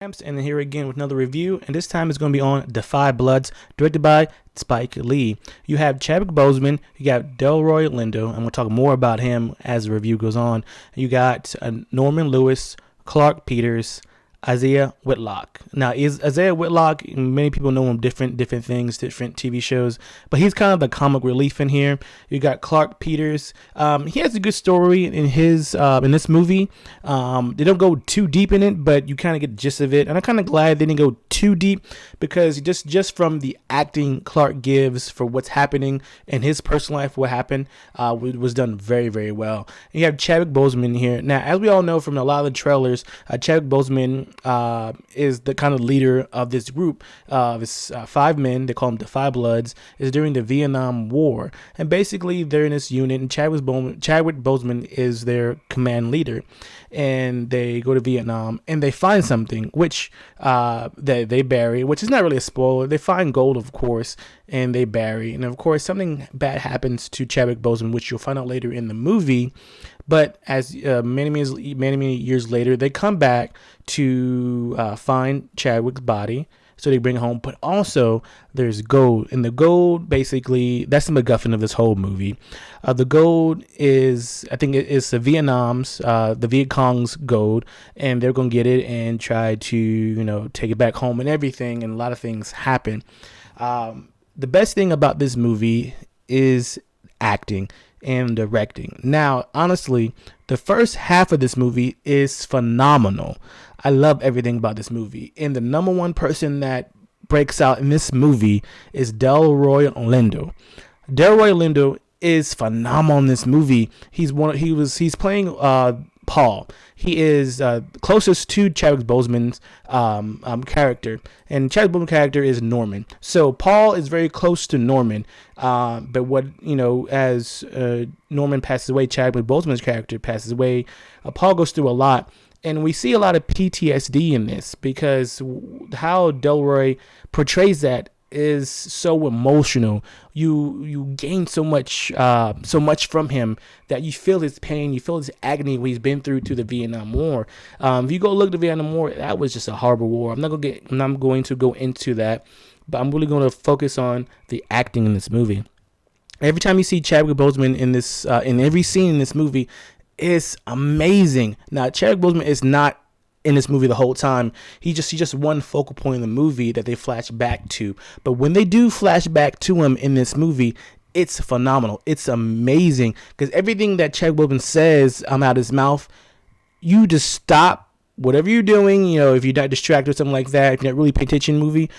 And here again with another review, and this time it's going to be on Defy Bloods, directed by Spike Lee. You have Chadwick Boseman, you got Delroy Lindo, and we'll talk more about him as the review goes on. You got Norman Lewis, Clark Peters, Isaiah Whitlock. Now, is Isaiah Whitlock, many people know him different things, different TV shows, but he's kind of the comic relief in here. You got Clark Peters. He has a good story in his in this movie. They don't go too deep in it, but you kind of get the gist of it, and I'm kind of glad they didn't go too deep because just from the acting Clark gives for what's happening in his personal life, what happened was done very, very well. And you have Chadwick Boseman here. Now, as we all know from a lot of the trailers, Chadwick Boseman is the kind of leader of this group. It's 5 men. They call them Defy Bloods. Is during the Vietnam War, and basically they're in this unit, and Chadwick Boseman is their command leader. And they go to Vietnam, and they find something which they bury, which is not really a spoiler. They find gold, of course, and they bury. And of course, something bad happens to Chadwick Boseman, which you'll find out later in the movie. But as many years later, they come back to find Chadwick's body. So they bring it home, but also there's gold, and the gold basically that's the MacGuffin of this whole movie. The gold is, I think it's the the Viet Cong's gold, and they're gonna get it and try to take it back home and everything, and a lot of things happen. The best thing about this movie is acting and directing. Now, honestly, the first half of this movie is phenomenal. I love everything about this movie. And the number one person that breaks out in this movie is Delroy Lindo. Delroy Lindo is phenomenal in this movie. He's playing Paul. He is closest to Chadwick Boseman's character, and Chadwick Boseman's character is Norman. So Paul is very close to Norman, but as Norman passes away, Chadwick Boseman's character passes away. Paul goes through a lot, and we see a lot of PTSD in this because how Delroy portrays that is so emotional. You gain so much from him that you feel his pain, you feel his agony, what he's been through to the Vietnam War. If you go look at the Vietnam War, that was just a horrible war. I'm not going to go into that, but I'm really going to focus on the acting in this movie. Every time you see Chadwick Boseman in this, in every scene in this movie, it's amazing. Now, Chadwick Boseman is not in this movie the whole time. He's just one focal point in the movie that they flash back to. But when they do flash back to him in this movie, it's phenomenal. It's amazing because everything that Chadwick Boseman says out of his mouth, you just stop whatever you're doing. If you're not distracted or something like that, if you're not really paying attention in the movie,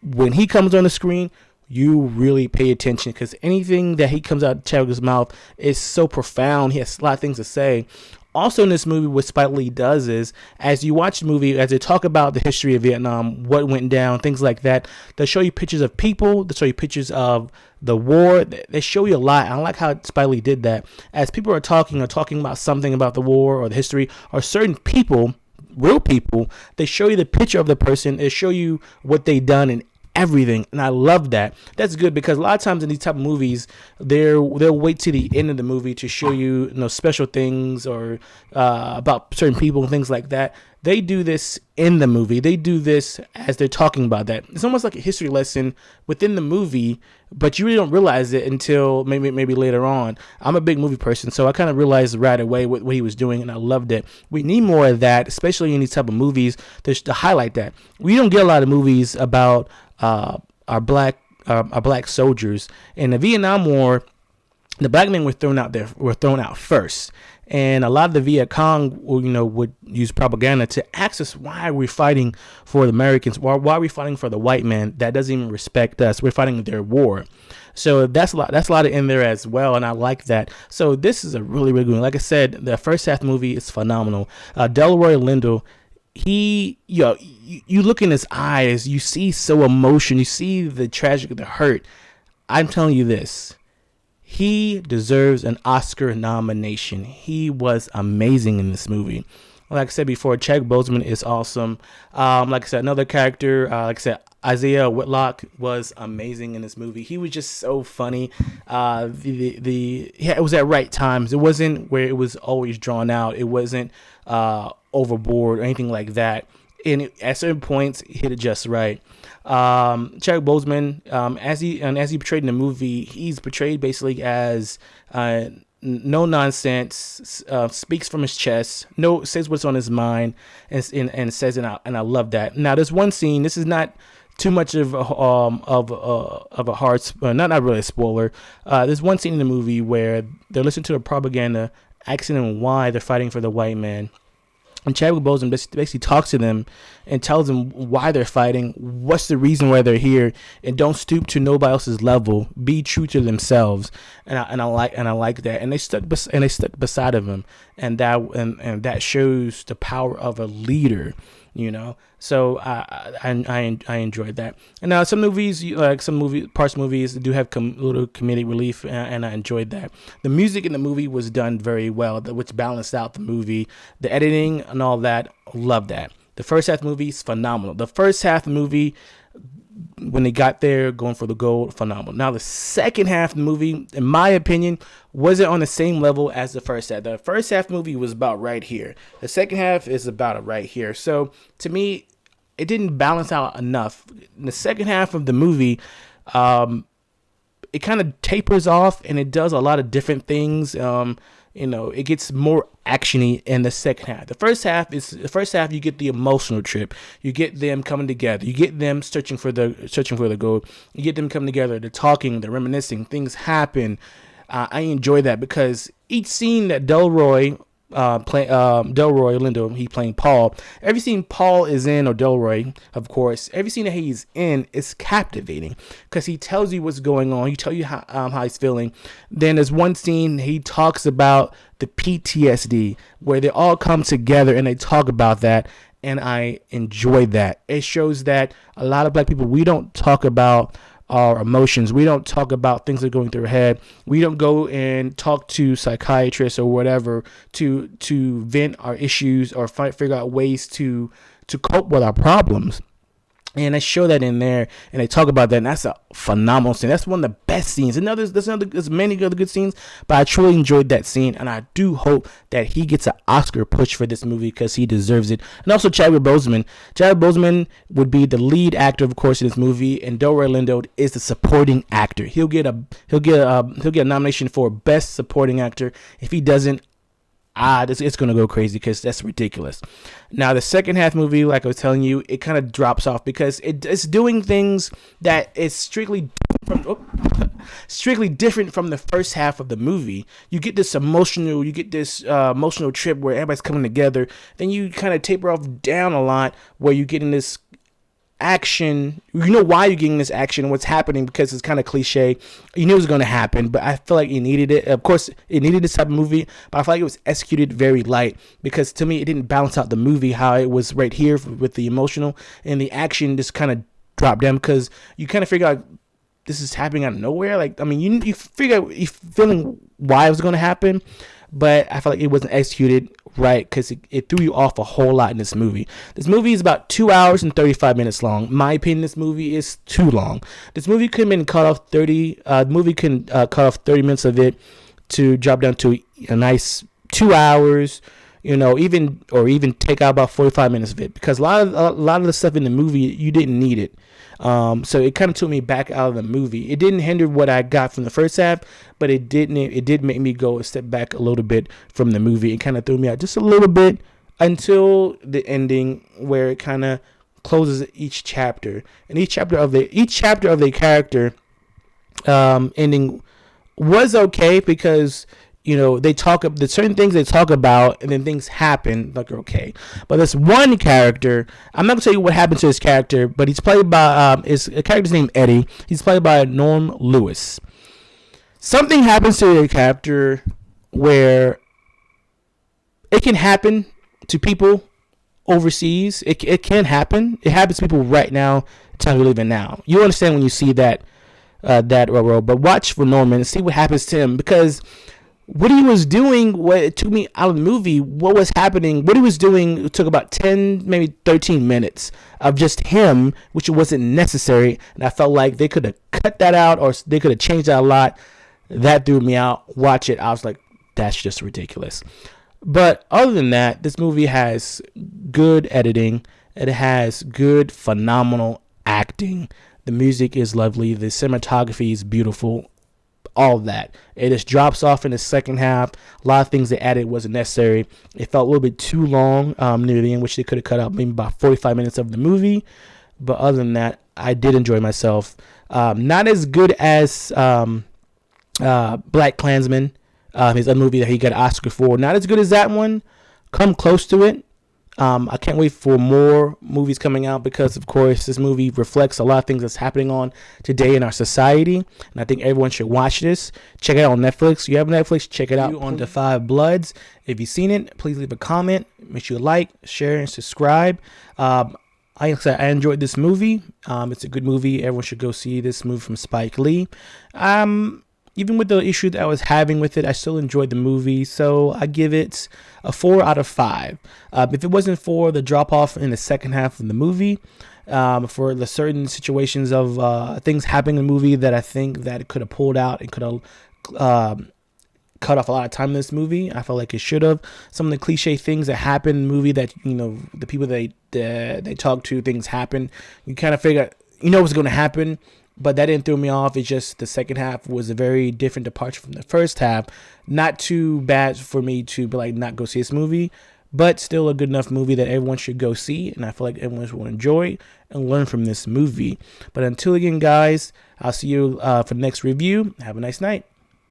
when he comes on the screen, you really pay attention because anything that he comes out of Chadwick's mouth is so profound. He has a lot of things to say. Also in this movie, what Spike Lee does is, as you watch the movie, as they talk about the history of Vietnam, what went down, things like that, they'll show you pictures of people, they'll show you pictures of the war, they show you a lot. I like how Spike Lee did that. As people are talking about something about the war or the history, or certain people, real people, they show you the picture of the person, they show you what they done and everything, and I love that. That's good because a lot of times in these type of movies, they'll wait to the end of the movie to show you, special things or about certain people and things like that. They do this in the movie. They do this as they're talking about that. It's almost like a history lesson within the movie, but you really don't realize it until maybe later on. I'm a big movie person, so I kind of realized right away what he was doing, and I loved it. We need more of that, especially in these type of movies, to highlight that. We don't get a lot of movies about our black soldiers. In the Vietnam War, the black men were thrown out first. And a lot of the Viet Cong, would use propaganda to ask us why we're fighting for the Americans, why are we fighting for the white man that doesn't even respect us? We're fighting their war. So that's a lot in there as well, and I like that. So this is a really, really good one. Like I said, the first half of the movie is phenomenal. Delroy Lindo, you look in his eyes, you see so emotion, you see the tragic, the hurt. I'm telling you this. He deserves an Oscar nomination. He was amazing in this movie. Like I said before, Chadwick Boseman is awesome. Like I said, another character, Isaiah Whitlock was amazing in this movie. He was just so funny. It was at right times. It wasn't where it was always drawn out. It wasn't overboard or anything like that. and at certain points hit it just right. Chadwick Boseman, as he portrayed in the movie, he's portrayed basically as no nonsense, speaks from his chest, says what's on his mind, and says it out, and I love that. Now, there's one scene. This is not too much of a hard, not really a spoiler. There's one scene in the movie where they're listening to the propaganda, asking them why they're fighting for the white man. And Chadwick Boseman basically talks to them and tells them why they're fighting, what's the reason why they're here, and don't stoop to nobody else's level. Be true to themselves. And I like that. And they stuck beside of him, and that shows the power of a leader. So I enjoyed that. And now some movies, parts of movies do have little comedic relief, and I enjoyed that. The music in the movie was done very well, which balanced out the movie. The editing and all that, love that. The first half of the movie is phenomenal. The first half of the movie, when they got there, going for the gold, phenomenal. Now, the second half of the movie, in my opinion, wasn't on the same level as the first half. The first half movie was about right here. The second half is about right here. So, to me, it didn't balance out enough. In the second half of the movie, it kind of tapers off, and it does a lot of different things. It gets more actiony in the second half. The first half you get the emotional trip. You get them coming together. You get them searching for the gold. You get them coming together. They're talking. They're reminiscing. Things happen. I enjoy that because each scene that Delroy Lindo, he playing Paul. Every scene Paul is in, or Delroy, of course, every scene that he's in is captivating because he tells you what's going on. He tells you how he's feeling. Then there's one scene he talks about the PTSD where they all come together and they talk about that, and I enjoy that. It shows that a lot of black people, we don't talk about our emotions. We don't talk about things that are going through our head. We don't go and talk to psychiatrists or whatever to vent our issues or figure out ways to cope with our problems. And they show that in there, and they talk about that, and that's a phenomenal scene. That's one of the best scenes. And there's many other good scenes, but I truly enjoyed that scene, and I do hope that he gets an Oscar push for this movie because he deserves it. And also Chadwick Boseman. Chadwick Boseman would be the lead actor, of course, in this movie, and Delroy Lindo is the supporting actor. He'll get a nomination for Best Supporting Actor. If he doesn't, it's going to go crazy because that's ridiculous. Now, the second half movie, like I was telling you, it kind of drops off because it's doing things that is strictly different from the first half of the movie. You get this emotional trip where everybody's coming together. Then you kind of taper off down a lot where you get in this action. You know why you're getting this action, what's happening, because it's kind of cliche. You knew it was going to happen, but I feel like it needed it. Of course, it needed this type of movie, but I feel like it was executed very light because to me, it didn't balance out the movie how it was right here with the emotional, and the action just kind of dropped down because you kind of figure out this is happening out of nowhere. Like, I mean, you figure out, you're feeling why it was going to happen, but I feel like it wasn't executed right because it threw you off a whole lot in this movie. This movie is about 2 hours and 35 minutes long. In my opinion, this movie is too long. This movie could have been cut off 30. The movie can cut off 30 minutes of it to drop down to a nice 2 hours. Even take out about 45 minutes of it because a lot of the stuff in the movie you didn't need it. So it kind of took me back out of the movie. It didn't hinder what I got from the first half, but it did make me go a step back a little bit from the movie. It kind of threw me out just a little bit until the ending where it kind of closes each chapter. And each chapter of the character ending was okay because they talk the certain things they talk about, and then things happen like okay. But this one character, I'm not gonna tell you what happened to his character, but he's played by his character's named Eddie. He's played by Norm Lewis. Something happens to the character where it can happen to people overseas. It can happen. It happens to people right now. The time we live in now. You understand when you see that role, but watch for Norman and see what happens to him because what he was doing, what took me out of the movie, what was happening, what he was doing took about 10, maybe 13 minutes of just him, which wasn't necessary. And I felt like they could have cut that out or they could have changed that a lot. That threw me out. Watch it. I was like, that's just ridiculous. But other than that, this movie has good editing. It has good, phenomenal acting. The music is lovely. The cinematography is beautiful. All of that. It just drops off in the second half. A lot of things they added wasn't necessary. It felt a little bit too long near the end, which they could have cut out maybe about 45 minutes of the movie. But other than that, I did enjoy myself. Not as good as BlacKkKlansman, his other movie that he got an Oscar for. Not as good as that one. Come close to it. I can't wait for more movies coming out because, of course, this movie reflects a lot of things that's happening on today in our society. And I think everyone should watch this. Check it out on Netflix. If you have Netflix, check it out on Defy Bloods. If you've seen it, please leave a comment. Make sure you like, share, and subscribe. I enjoyed this movie. It's a good movie. Everyone should go see this movie from Spike Lee. Even with the issue that I was having with it, I still enjoyed the movie. So I give it a 4 out of 5. If it wasn't for the drop off in the second half of the movie, for the certain situations of things happening in the movie that I think that it could have pulled out and could have cut off a lot of time in this movie, I felt like it should have. Some of the cliche things that happen in the movie that, the people they talk to, things happen. You kind of figure, what's going to happen. But that didn't throw me off. It's just the second half was a very different departure from the first half. Not too bad for me to be like not go see this movie, but still a good enough movie that everyone should go see. And I feel like everyone will enjoy and learn from this movie. But until again, guys, I'll see you for the next review. Have a nice night.